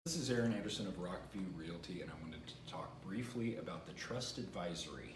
This is Aaron Anderson of Rockview Realty, and I wanted to talk briefly about the Trust Advisory,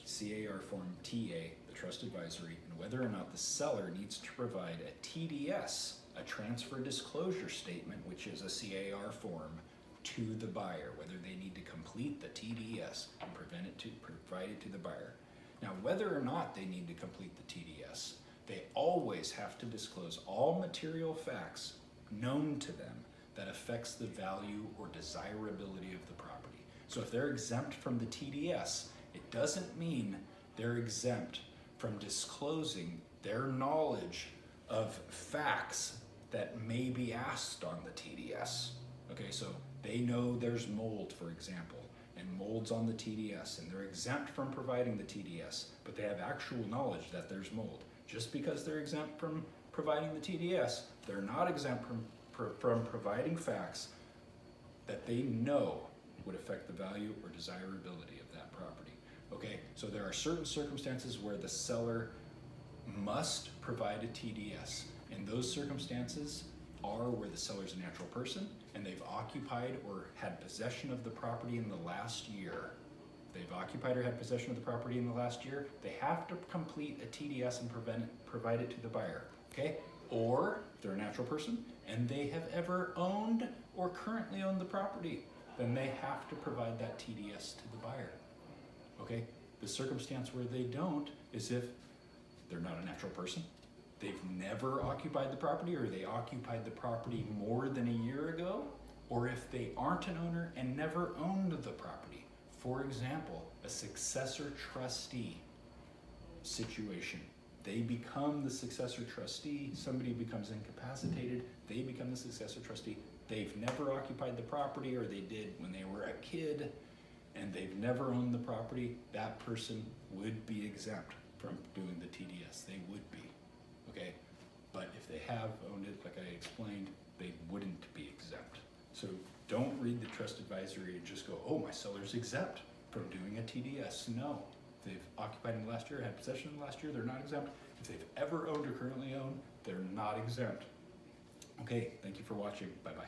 CAR Form TA, the Trust Advisory, and whether or not the seller needs to provide a TDS, a Transfer Disclosure Statement, which is a CAR form, to the buyer, whether they need to complete the TDS and provide it to the buyer. Now, whether or not they need to complete the TDS, they always have to disclose all material facts known to them that affects the value or desirability of the property. So if they're exempt from the TDS, it doesn't mean they're exempt from disclosing their knowledge of facts that may be asked on the TDS. Okay, so they know there's mold, for example, and mold's on the TDS, and they're exempt from providing the TDS, but they have actual knowledge that there's mold. Just because they're exempt from providing the TDS, they're not exempt from providing facts that they know would affect the value or desirability of that property. Okay, so there are certain circumstances where the seller must provide a TDS, and those circumstances are where the seller's a natural person and they've occupied or had possession of the property in the last year. If they've occupied or had possession of the property in the last year, they have to complete a TDS and provide it to the buyer. Okay, or if they're a natural person and they have ever owned or currently own the property, then they have to provide that TDS to the buyer. Okay, the circumstance where they don't is if they're not a natural person, they've never occupied the property, or they occupied the property more than a year ago, or if they aren't an owner and never owned the property. For example, a successor trustee situation. They become the successor trustee, somebody becomes incapacitated, they become the successor trustee. They've never occupied the property, or they did when they were a kid, and they've never owned the property. That person would be exempt from doing the TDS. They would be, okay? But if they have owned it, like I explained, they wouldn't be exempt. So don't read the Trust Advisory and just go, oh, my seller's exempt from doing a TDS. No. If they've occupied in the last year, had possession in the last year, they're not exempt. If they've ever owned or currently own, they're not exempt. Okay, thank you for watching. Bye-bye.